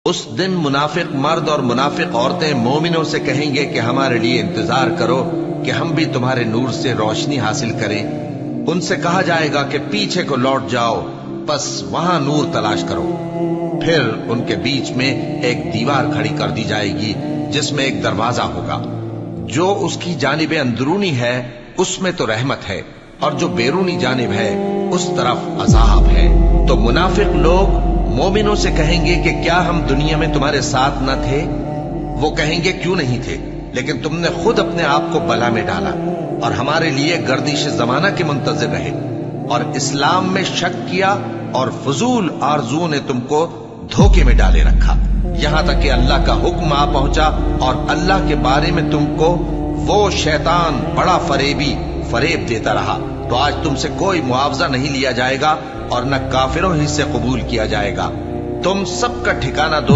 اس دن منافق مرد اور منافق عورتیں مومنوں سے کہیں گے کہ ہمارے لیے انتظار کرو کہ ہم بھی تمہارے نور سے روشنی حاصل کریں۔ ان سے کہا جائے گا کہ پیچھے کو لوٹ جاؤ، پس وہاں نور تلاش کرو۔ پھر ان کے بیچ میں ایک دیوار کھڑی کر دی جائے گی جس میں ایک دروازہ ہوگا، جو اس کی جانب اندرونی ہے اس میں تو رحمت ہے، اور جو بیرونی جانب ہے اس طرف عذاب ہے۔ تو منافق لوگ مومنوں سے کہیں گے کہ کیا ہم دنیا میں تمہارے ساتھ نہ تھے؟ وہ کہیں گے کیوں نہیں تھے، لیکن تم نے خود اپنے آپ کو بلا میں ڈالا اور ہمارے لیے گردش زمانہ کے منتظر رہے، اور اسلام میں شک کیا اور فضول آرزو نے تم کو دھوکے میں ڈالے رکھا، یہاں تک کہ اللہ کا حکم آ پہنچا اور اللہ کے بارے میں تم کو وہ شیطان بڑا فریب دیتا رہا۔ تو آج تم سے کوئی معاوضہ نہیں لیا جائے گا اور نہ کافروں ہی سے قبول کیا جائے گا۔ تم سب کا ٹھکانہ دو